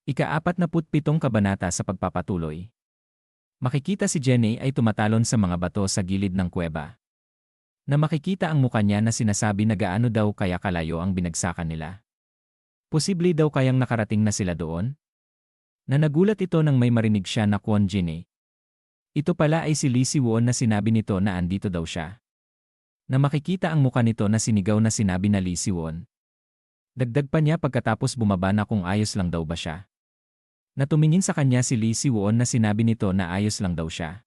Ika-47 kabanata sa pagpapatuloy. Makikita si Jenny ay tumatalon sa mga bato sa gilid ng kuweba. Na makikita ang mukha niya na sinasabi na gaano daw kaya kalayo ang binagsakan nila. Posible daw kayang nakarating na sila doon? Na nagulat ito nang may marinig siya na Kwon Jenny. Ito pala ay si Lee Si-won na sinabi nito na andito daw siya. Na makikita ang mukha nito na sinigaw na sinabi na Lee Si-won. Dagdag pa niya pagkatapos bumaba na kung ayos lang daw ba siya. Natumingin sa kanya si Lee Si-won na sinabi nito na ayos lang daw siya.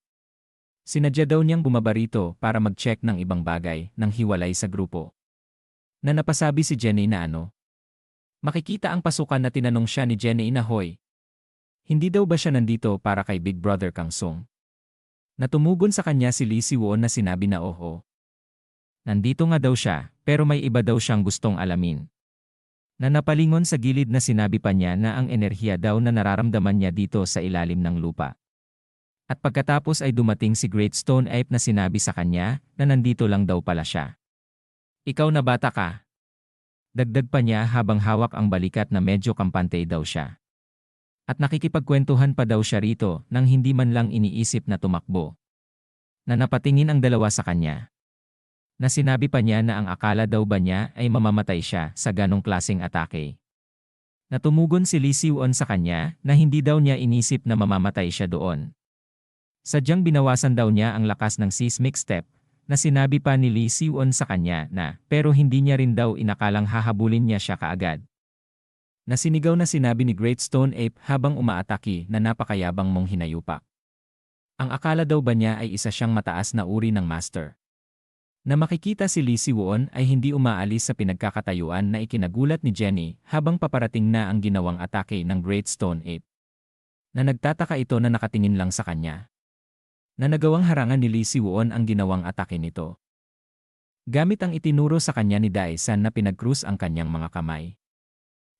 Sinadya daw niyang bumaba rito para mag-check ng ibang bagay nang hiwalay sa grupo. Na napasabi si Jenny na ano. Makikita ang pasukan na tinanong siya ni Jenny na hoy. Hindi daw ba siya nandito para kay Big Brother Kang Sung? Natumugon sa kanya si Lee Si-won na sinabi na oo. Nandito nga daw siya pero may iba daw siyang gustong alamin. Na napalingon sa gilid na sinabi pa niya na ang enerhiya daw na nararamdaman niya dito sa ilalim ng lupa. At pagkatapos ay dumating si Great Stone Ape na sinabi sa kanya na nandito lang daw pala siya. Ikaw na bata ka. Dagdag pa niya habang hawak ang balikat na medyo kampante daw siya. At nakikipagkwentuhan pa daw siya rito nang hindi man lang iniisip na tumakbo. Na napatingin ang dalawa sa kanya. Na sinabi pa niya na ang akala daw ba niya ay mamamatay siya sa ganong klaseng atake. Natumugon si Lee Si-won sa kanya na hindi daw niya inisip na mamamatay siya doon. Sadyang binawasan daw niya ang lakas ng seismic step na sinabi pa ni Lee Si-won sa kanya na pero hindi niya rin daw inakalang hahabulin niya siya kaagad. Nasinigaw na sinabi ni Great Stone Ape habang umaatake na napakayabang mong hinayupak. Ang akala daw ba niya ay isa siyang mataas na uri ng master. Na makikita si Lee Si-won ay hindi umaalis sa pinagkakatayuan na ikinagulat ni Jenny habang paparating na ang ginawang atake ng Great Stone Ape. Na nagtataka ito na nakatingin lang sa kanya. Na nagawang harangan ni Lee Si-won ang ginawang atake nito. Gamit ang itinuro sa kanya ni Dae-san na pinag-cruise ang kanyang mga kamay.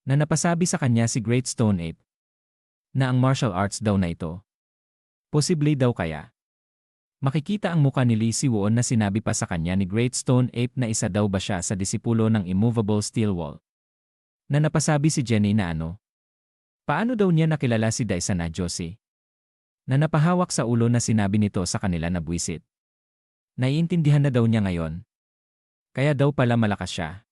Na napasabi sa kanya si Great Stone Ape na ang martial arts daw na ito. Posible daw kaya. Makikita ang mukha ni Lee Si-won na sinabi pa sa kanya ni Great Stone Ape na isa daw ba siya sa disipulo ng immovable steel wall. Na napasabi si Jenny na ano. Paano daw niya nakilala si Dae-san na Josie? Na napahawak sa ulo na sinabi nito sa kanila na buwisit. Naiintindihan na daw niya ngayon. Kaya daw pala malakas siya.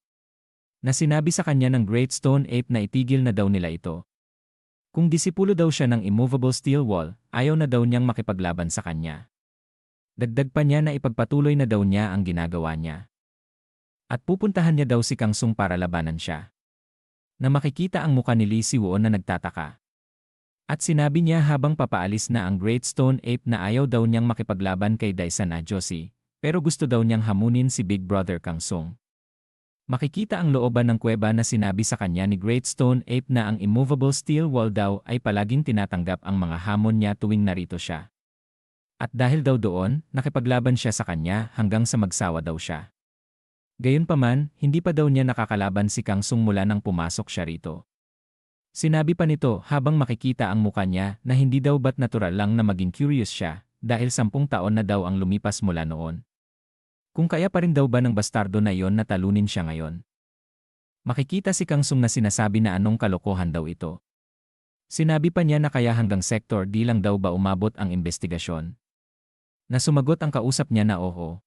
Na sinabi sa kanya ng Great Stone Ape na itigil na daw nila ito. Kung disipulo daw siya ng immovable steel wall, ayaw na daw niyang makipaglaban sa kanya. Dagdag pa niya na ipagpatuloy na daw niya ang ginagawa niya. At pupuntahan niya daw si Kang Sung para labanan siya. Na makikita ang mukha ni Lee Si-won na nagtataka. At sinabi niya habang papaalis na ang Great Stone Ape na ayaw daw niyang makipaglaban kay Dae-san na Josie, pero gusto daw niyang hamunin si Big Brother Kang Sung. Makikita ang looban ng kuweba na sinabi sa kanya ni Great Stone Ape na ang immovable steel wall daw ay palaging tinatanggap ang mga hamon niya tuwing narito siya. At dahil daw doon, nakipaglaban siya sa kanya hanggang sa magsawa daw siya. Gayunpaman, hindi pa daw niya nakakalaban si Kang Sung mula nang pumasok siya rito. Sinabi pa nito habang makikita ang mukha niya na hindi daw ba't natural lang na maging curious siya dahil 10 taon na daw ang lumipas mula noon. Kung kaya pa rin daw ba ng bastardo na iyon na talunin siya ngayon? Makikita si Kang Sung na sinasabi na anong kalokohan daw ito. Sinabi pa niya na kaya hanggang sector D lang daw ba umabot ang investigasyon. Na sumagot ang kausap niya na oo.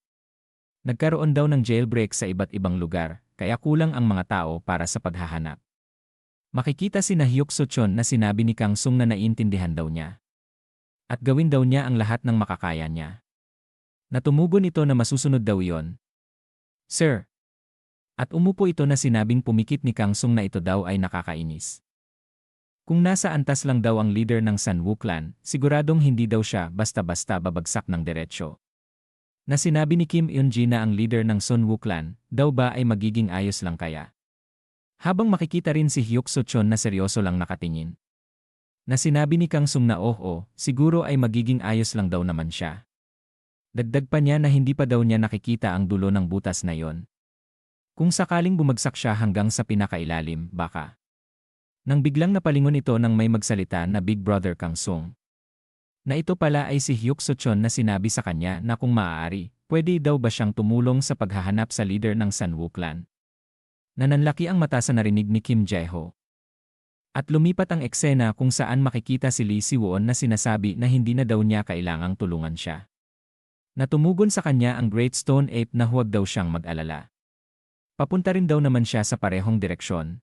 Nagkaroon daw ng jailbreak sa iba't ibang lugar, kaya kulang ang mga tao para sa paghahanap. Makikita si Hyuk Soo-chon na sinabi ni Kang Sung na naiintindihan daw niya. At gawin daw niya ang lahat ng makakaya niya. Natumugon ito na masusunod daw yon. Sir. At umupo ito na sinabing pumikit ni Kang Sung na ito daw ay nakakainis. Kung nasa antas lang daw ang leader ng Sunwoo Clan, siguradong hindi daw siya basta-basta babagsak ng diretsyo. Na sinabi ni Kim Eun-ji na ang leader ng Sunwoo Clan, daw ba ay magiging ayos lang kaya? Habang makikita rin si Hyuk Soo-chon na seryoso lang nakatingin. Na sinabi ni Kang Sung na oo, siguro ay magiging ayos lang daw naman siya. Dagdag pa niya na hindi pa daw niya nakikita ang dulo ng butas na yon. Kung sakaling bumagsak siya hanggang sa pinakailalim, baka. Nang biglang napalingon ito nang may magsalita na Big Brother Kang Sung. Na ito pala ay si Hyuk Soo-chon na sinabi sa kanya na kung maaari, pwede daw ba siyang tumulong sa paghahanap sa leader ng Sunwoo Clan. Nananlaki ang mata sa narinig ni Kim Jae-ho. At lumipat ang eksena kung saan makikita si Lee Si-won na sinasabi na hindi na daw niya kailangang tulungan siya. Natumugon sa kanya ang Great Stone Ape na huwag daw siyang mag-alala. Papunta rin daw naman siya sa parehong direksyon.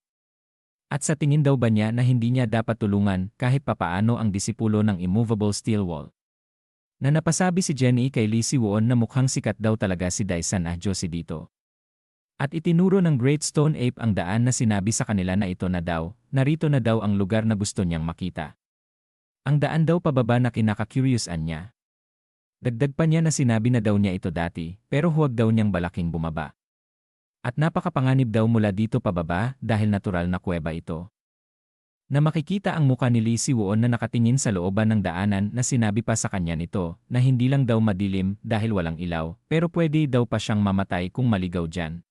At sa tingin daw ba niya na hindi niya dapat tulungan kahit papaano ang disipulo ng immovable steel wall. Na napasabi si Jenny kay Lee Si-won na mukhang sikat daw talaga si Daesan Ah-josi dito. At itinuro ng Great Stone Ape ang daan na sinabi sa kanila na ito na daw, narito na daw ang lugar na gusto niyang makita. Ang daan daw pababa na kinaka-curiousan niya. Dagdag pa niya na sinabi na daw niya ito dati, pero huwag daw niyang balaking bumaba. At napakapanganib daw mula dito pababa dahil natural na kuweba ito. Na makikita ang muka ni Lee Si-won na nakatingin sa looban ng daanan na sinabi pa sa kanya nito na hindi lang daw madilim dahil walang ilaw, pero pwede daw pa siyang mamatay kung maligaw dyan.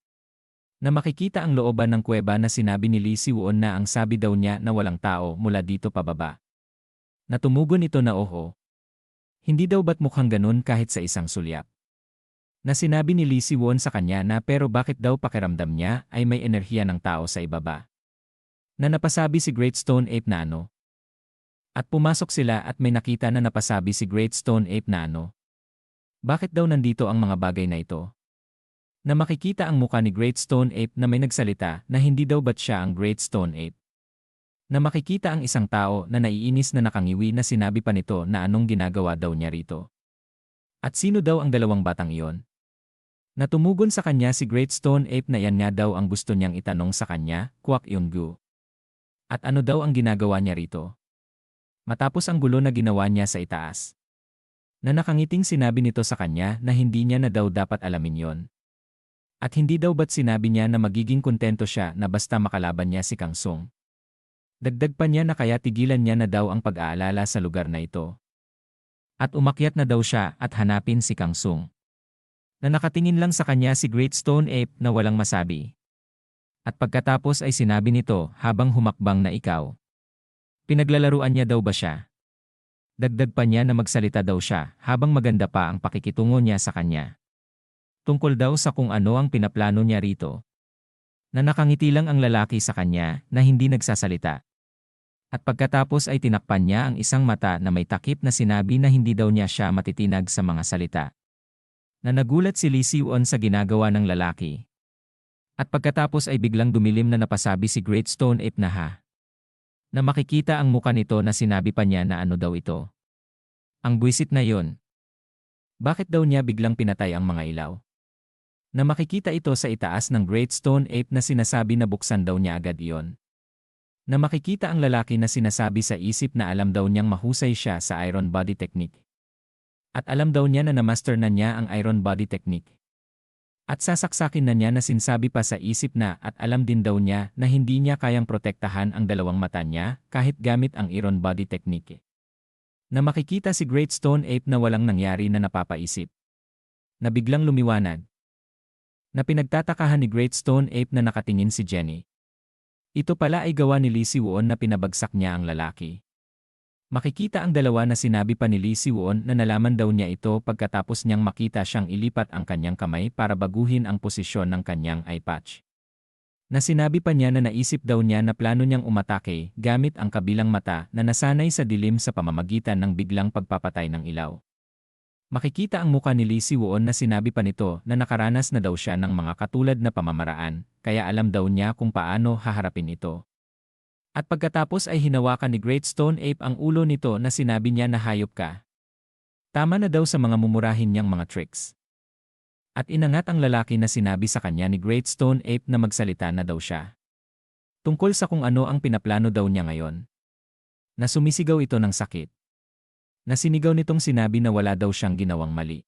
Na makikita ang looban ng kuweba na sinabi ni Lee Si-won na ang sabi daw niya na walang tao mula dito pababa. Natumugon ito na oho. Hindi daw ba't mukhang ganun kahit sa isang sulyap? Na sinabi ni Lee Si-won sa kanya na pero bakit daw pakiramdam niya ay may enerhiya ng tao sa ibaba. Na napasabi si Great Stone Ape na ano. At pumasok sila at may nakita na napasabi si Great Stone Ape na ano. Bakit daw nandito ang mga bagay na ito? Na makikita ang muka ni Great Stone Ape na may nagsalita na hindi daw ba't siya ang Great Stone Ape. Na makikita ang isang tao na naiinis na nakangiwi na sinabi pa nito na anong ginagawa daw niya rito. At sino daw ang dalawang batang iyon? Natumugon sa kanya si Great Stone Ape na yan nga daw ang gusto niyang itanong sa kanya, Kwak Yun-gu. At ano daw ang ginagawa niya rito? Matapos ang gulo na ginawa niya sa itaas. Na nakangiting sinabi nito sa kanya na hindi niya na daw dapat alamin yon. At hindi daw ba't sinabi niya na magiging kontento siya na basta makalaban niya si Kang Sung. Dagdag pa niya na kaya tigilan niya na daw ang pag-aalala sa lugar na ito. At umakyat na daw siya at hanapin si Kang Sung. Na nakatingin lang sa kanya si Great Stone Ape na walang masabi. At pagkatapos ay sinabi nito habang humakbang na ikaw. Pinaglalaruan niya daw ba siya? Dagdag pa niya na magsalita daw siya habang maganda pa ang pakikitungo niya sa kanya. Tungkol daw sa kung ano ang pinaplano niya rito. Na nakangiti lang ang lalaki sa kanya na hindi nagsasalita. At pagkatapos ay tinakpan niya ang isang mata na may takip na sinabi na hindi daw niya siya matitinag sa mga salita. Na nagulat si Lee Si-won sa ginagawa ng lalaki. At pagkatapos ay biglang dumilim na napasabi si Great Stone Ape na ha. Na makikita ang muka nito na sinabi pa niya na ano daw ito. Ang buwisit na yon. Bakit daw niya biglang pinatay ang mga ilaw? Na makikita ito sa itaas ng Great Stone Ape na sinasabi na buksan daw niya agad iyon. Na makikita ang lalaki na sinasabi sa isip na alam daw niyang mahusay siya sa iron body technique. At alam daw niya na na-master na niya ang iron body technique. At sasaksakin na niya na sinasabi pa sa isip na at alam din daw niya na hindi niya kayang protektahan ang dalawang mata niya kahit gamit ang iron body technique. Na makikita si Great Stone Ape na walang nangyari na napapaisip. Na biglang lumiwanag. Na pinagtatakahan ni Great Stone Ape na nakatingin si Jenny. Ito pala ay gawa ni Lee Si-won na pinabagsak niya ang lalaki. Makikita ang dalawa na sinabi pa ni Lee Si-won na nalaman daw niya ito pagkatapos niyang makita siyang ilipat ang kanyang kamay para baguhin ang posisyon ng kanyang eye patch. Na sinabi pa niya na naisip daw niya na plano niyang umatake gamit ang kabilang mata na nasanay sa dilim sa pamamagitan ng biglang pagpapatay ng ilaw. Makikita ang muka ni Lee Si-won na sinabi pa nito na nakaranas na daw siya ng mga katulad na pamamaraan, kaya alam daw niya kung paano haharapin ito. At pagkatapos ay hinawakan ni Great Stone Ape ang ulo nito na sinabi niya na hayop ka. Tama na daw sa mga mumurahin niyang mga tricks. At inangat ang lalaki na sinabi sa kanya ni Great Stone Ape na magsalita na daw siya. Tungkol sa kung ano ang pinaplano daw niya ngayon. Na sumisigaw ito ng sakit. Na sinigaw nitong sinabi na wala daw siyang ginawang mali.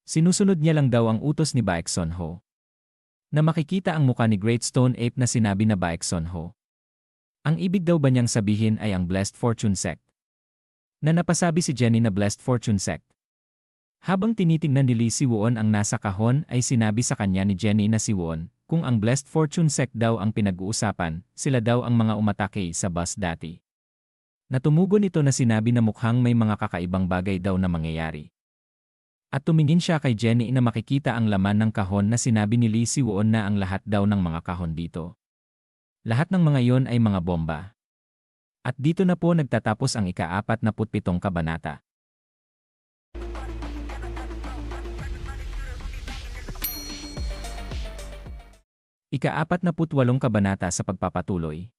Sinusunod niya lang daw ang utos ni Baek Son-ho. Na makikita ang muka ni Great Stone Ape na sinabi na Baek Son-ho. Ang ibig daw ba niyang sabihin ay ang Blessed Fortune Sect? Na napasabi si Jenny na Blessed Fortune Sect. Habang tinitingnan ni Lee Si-won ang nasa kahon ay sinabi sa kanya ni Jenny na si Won, kung ang Blessed Fortune Sect daw ang pinag-uusapan, sila daw ang mga umatake sa bus dati. Natumugon ito na sinabi na mukhang may mga kakaibang bagay daw na mangyayari. At tumingin siya kay Jenny na makikita ang laman ng kahon na sinabi ni Lee Si-won na ang lahat daw ng mga kahon dito. Lahat ng mga iyon ay mga bomba. At dito na po nagtatapos ang ika-47 kabanata. Ika-48 kabanata sa pagpapatuloy.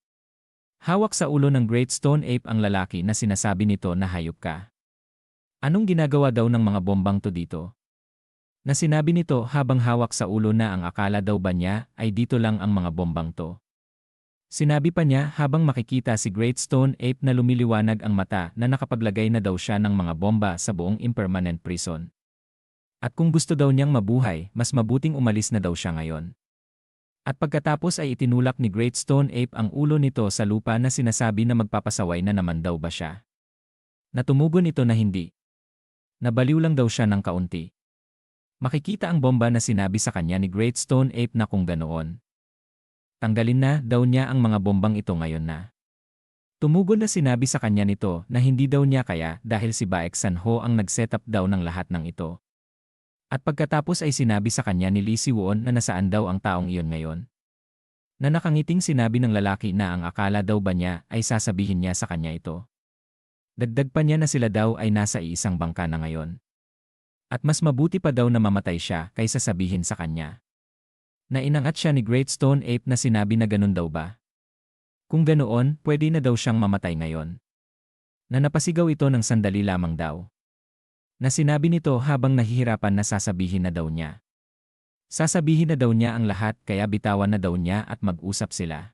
Hawak sa ulo ng Great Stone Ape ang lalaki na sinasabi nito na hayop ka. Anong ginagawa daw ng mga bombang to dito? Na sinabi nito habang hawak sa ulo na ang akala daw ba niya ay dito lang ang mga bombang to. Sinabi pa niya habang makikita si Great Stone Ape na lumiliwanag ang mata na nakapaglagay na daw siya ng mga bomba sa buong impermanent prison. At kung gusto daw niyang mabuhay, mas mabuting umalis na daw siya ngayon. At pagkatapos ay itinulak ni Great Stone Ape ang ulo nito sa lupa na sinasabi na magpapasaway na naman daw ba siya. Natumugon ito na hindi. Nabaliw lang daw siya ng kaunti. Makikita ang bomba na sinabi sa kanya ni Great Stone Ape na kung ganoon. Tanggalin na daw niya ang mga bombang ito ngayon na. Tumugon na sinabi sa kanya nito na hindi daw niya kaya dahil si Baek Sanho ang nag-setup daw ng lahat ng ito. At pagkatapos ay sinabi sa kanya ni Lee Si-won na nasaan daw ang taong iyon ngayon. Na nakangiting sinabi ng lalaki na ang akala daw ba niya ay sasabihin niya sa kanya ito. Dagdag pa niya na sila daw ay nasa iisang bangka na ngayon. At mas mabuti pa daw na mamatay siya kaysa sabihin sa kanya. Na inangat siya ni Great Stone Ape na sinabi na ganun daw ba? Kung ganoon, pwede na daw siyang mamatay ngayon. Na napasigaw ito ng sandali lamang daw. Na sinabi nito habang nahihirapan na sasabihin na daw niya. Sasabihin na daw niya ang lahat kaya bitawan na daw niya at mag-usap sila.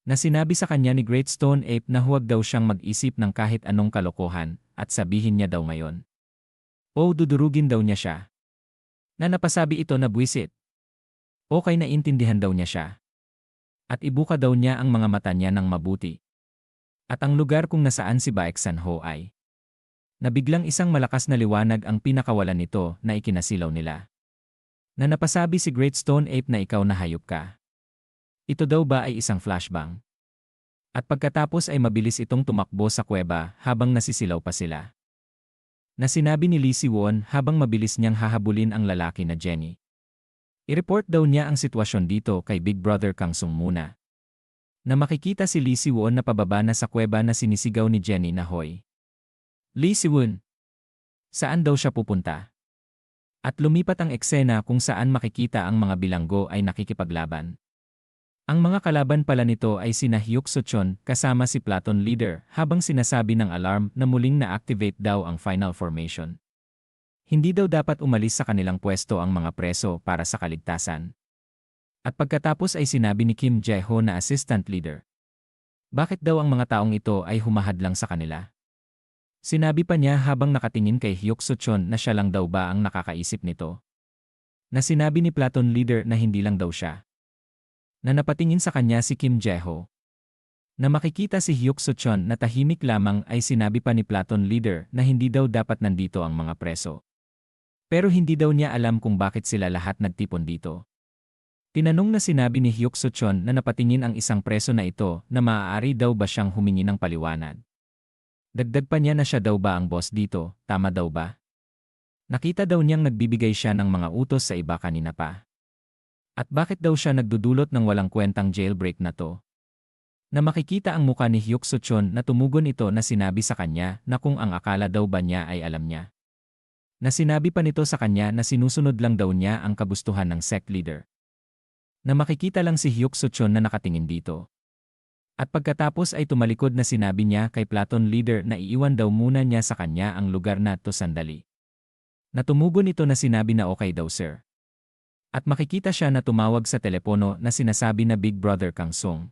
Na sinabi sa kanya ni Great Stone Ape na huwag daw siyang mag-isip ng kahit anong kalokohan at sabihin niya daw ngayon. O dudurugin daw niya siya. Na napasabi ito na buwisit. Okay na intindihan daw niya siya. At ibuka daw niya ang mga mata niya ng mabuti. At ang lugar kung nasaan si Baek Sanho ay. Nabiglang isang malakas na liwanag ang pinakawalan nito na ikinasilaw nila. Na napasabi si Great Stone Ape na ikaw na hayop ka. Ito daw ba ay isang flashbang? At pagkatapos ay mabilis itong tumakbo sa kuweba habang nasisilaw pa sila. Na sinabi ni Lee Si-won habang mabilis niyang hahabulin ang lalaki na Jenny. I-report daw niya ang sitwasyon dito kay Big Brother Kang Sung muna. Na makikita si Lee Si-won na pababa na sa kuweba na sinisigaw ni Jenny na hoy. Lee Si-won. Saan daw siya pupunta? At lumipat ang eksena kung saan makikita ang mga bilanggo ay nakikipaglaban. Ang mga kalaban pala nito ay sina Hyuk Soo-chon kasama si Platon Leader habang sinasabi ng alarm na muling na-activate daw ang final formation. Hindi daw dapat umalis sa kanilang pwesto ang mga preso para sa kaligtasan. At pagkatapos ay sinabi ni Kim Jae-ho na assistant leader. Bakit daw ang mga taong ito ay humahadlang sa kanila? Sinabi pa niya habang nakatingin kay Hyuk Soo-chon na siya lang daw ba ang nakakaisip nito. Na sinabi ni Platon Leader na hindi lang daw siya. Na napatingin sa kanya si Kim Jae-ho. Na makikita si Hyuk Soo-chon na tahimik lamang ay sinabi pa ni Platon Leader na hindi daw dapat nandito ang mga preso. Pero hindi daw niya alam kung bakit sila lahat nagtipon dito. Tinanong na sinabi ni Hyuk Soo-chon na napatingin ang isang preso na ito na maaari daw ba siyang humingi ng paliwanag. Dagdag pa niya na siya daw ba ang boss dito, tama daw ba? Nakita daw niyang nagbibigay siya ng mga utos sa iba kanina pa. At bakit daw siya nagdudulot ng walang kwentang jailbreak na to? Na makikita ang muka ni Hyuk Soo-chon na tumugon ito na sinabi sa kanya na kung ang akala daw ba niya ay alam niya. Na sinabi pa nito sa kanya na sinusunod lang daw niya ang kagustuhan ng sect leader. Na makikita lang si Hyuk Soo-chon na nakatingin dito. At pagkatapos ay tumalikod na sinabi niya kay Platon Leader na iiwan daw muna niya sa kanya ang lugar na to sandali. Natumugon ito na sinabi na okay daw sir. At makikita siya na tumawag sa telepono na sinasabi na Big Brother Kang Sung.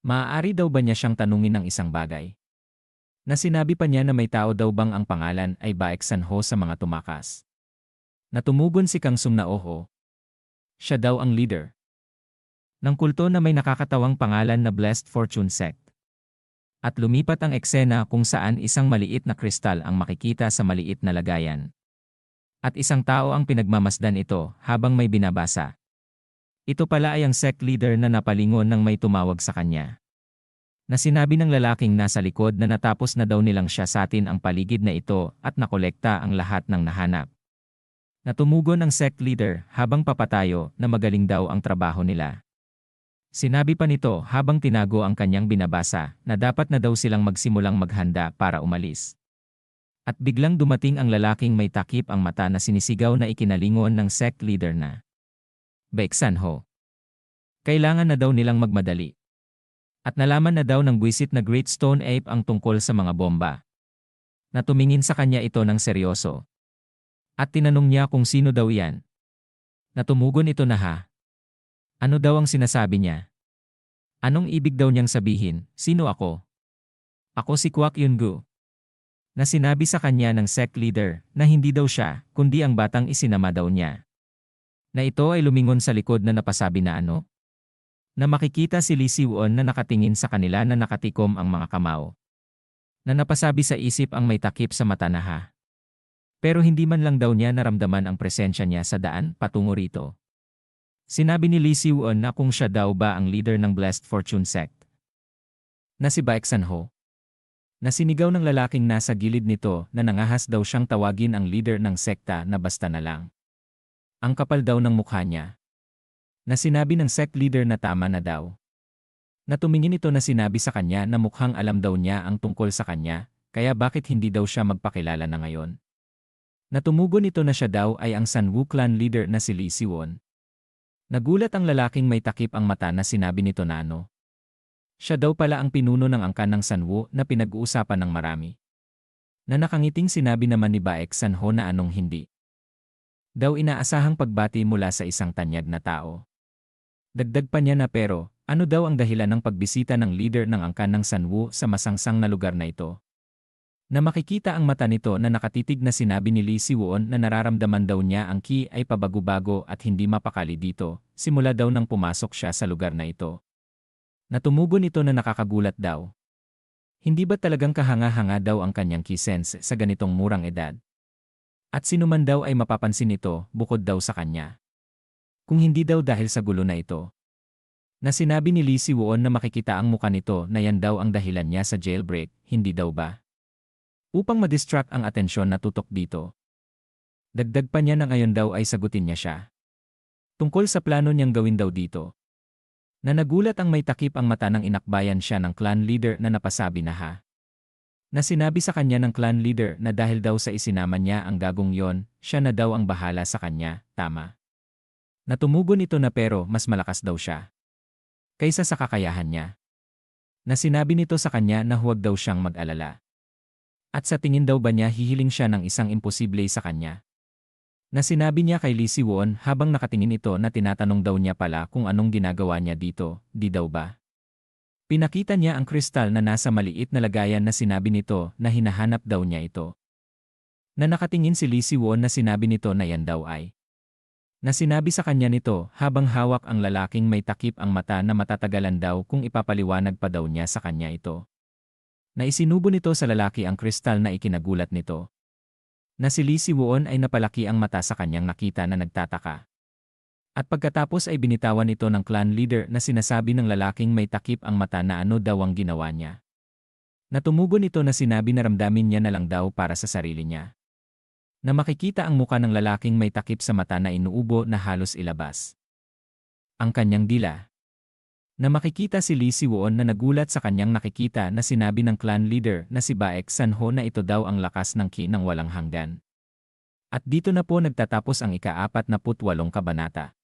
Maaari daw ba niya siyang tanungin ng isang bagay? Na sinabi pa niya na may tao daw bang ang pangalan ay Baek Sanho sa mga tumakas. Natumugon si Kang Sung na oho. Siya daw ang leader ng kulto na may nakakatawang pangalan na Blessed Fortune Sect. At lumipat ang eksena kung saan isang maliit na kristal ang makikita sa maliit na lagayan. At isang tao ang pinagmamasdan ito habang may binabasa. Ito pala ay ang sect leader na napalingon nang may tumawag sa kanya. Na sinabi ng lalaking nasa likod na natapos na daw nilang siyasatin ang paligid na ito at nakolekta ang lahat ng nahanap. Natumugon ang sect leader habang papatayo na magaling daw ang trabaho nila. Sinabi pa nito habang tinago ang kanyang binabasa na dapat na daw silang magsimulang maghanda para umalis. At biglang dumating ang lalaking may takip ang mata na sinisigaw na ikinalingon ng sect leader na Baek Sanho. Kailangan na daw nilang magmadali. At nalaman na daw ng buwisit na Great Stone Ape ang tungkol sa mga bomba. Na tumingin sa kanya ito ng seryoso. At tinanong niya kung sino daw yan. Natumugon ito na ha. Ano daw ang sinasabi niya? Anong ibig daw niyang sabihin, sino ako? Ako si Kwak Yun-gu. Na sinabi sa kanya ng sect leader na hindi daw siya, kundi ang batang isinama daw niya. Na ito ay lumingon sa likod na napasabi na ano? Na makikita si Lee Si-won na nakatingin sa kanila na nakatikom ang mga kamao. Na napasabi sa isip ang may takip sa mata na ha. Pero hindi man lang daw niya naramdaman ang presensya niya sa daan patungo rito. Sinabi ni Lee Si-won na kung siya daw ba ang leader ng Blessed Fortune Sect. Na si Baek Sanho. Na sinigaw ng lalaking nasa gilid nito na nangahas daw siyang tawagin ang leader ng sekta na basta na lang. Ang kapal daw ng mukha niya. Na sinabi ng sect leader na tama na daw. Na tumingin ito na sinabi sa kanya na mukhang alam daw niya ang tungkol sa kanya, kaya bakit hindi daw siya magpakilala na ngayon. Na tumugon ito na siya daw ay ang Sanwoo clan leader na si Lee Si-won. Nagulat ang lalaking may takip ang mata na sinabi nito na ano. Siya daw pala ang pinuno ng angkan ng Sanwoo na pinag-uusapan ng marami. Na nakangiting sinabi naman ni Baek Sanho na anong hindi. Daw inaasahang pagbati mula sa isang tanyag na tao. Dagdag pa niya na pero, ano daw ang dahilan ng pagbisita ng leader ng angkan ng Sanwoo sa masangsang na lugar na ito? Na makikita ang mata nito na nakatitig na sinabi ni Lee Si-won na nararamdaman daw niya ang ki ay pabago-bago at hindi mapakali dito, simula daw nang pumasok siya sa lugar na ito. Natumugon ito na nakakagulat daw. Hindi ba talagang kahanga-hanga daw ang kanyang key sense sa ganitong murang edad? At sino man daw ay mapapansin ito bukod daw sa kanya. Kung hindi daw dahil sa gulo na ito. Na sinabi ni Lee Si-won na makikita ang muka nito na yan daw ang dahilan niya sa jailbreak, hindi daw ba? Upang ma-distract ang atensyon na tutok dito. Dagdag pa niya na ngayon daw ay sagutin niya siya. Tungkol sa plano niyang gawin daw dito. Na nagulat ang may takip ang mata ng inakbayan siya ng clan leader na napasabi na ha. Na sinabi sa kanya ng clan leader na dahil daw sa isinama niya ang gagong yon, siya na daw ang bahala sa kanya, tama. Natumugon ito na pero mas malakas daw siya. Kaysa sa kakayahan niya. Na sinabi nito sa kanya na huwag daw siyang mag-alala. At sa tingin daw ba niya hihiling siya ng isang imposible sa kanya. Na sinabi niya kay Lee Si-won habang nakatingin ito na tinatanong daw niya pala kung anong ginagawa niya dito, di daw ba? Pinakita niya ang kristal na nasa maliit na lagayan na sinabi nito na hinahanap daw niya ito. Na nakatingin si Lee Si-won na sinabi nito na yan daw ay. Na sinabi sa kanya nito habang hawak ang lalaking may takip ang mata na matatagalan daw kung ipapaliwanag pa daw niya sa kanya ito. Na isinubo nito sa lalaki ang kristal na ikinagulat nito. Na si Lee Si-won ay napalaki ang mata sa kanyang nakita na nagtataka. At pagkatapos ay binitawan ito ng clan leader na sinasabi ng lalaking may takip ang mata na ano daw ang ginawa niya. Natumugon ito na sinabi na ramdamin niya na lang daw para sa sarili niya. Na makikita ang muka ng lalaking may takip sa mata na inuubo na halos ilabas. Ang kanyang dila. Na makikita si Lee Si-won na nagulat sa kanyang nakikita na sinabi ng clan leader na si Baek Sanho na ito daw ang lakas ng ki ng walang hanggan. At dito na po nagtatapos ang ika-48 kabanata.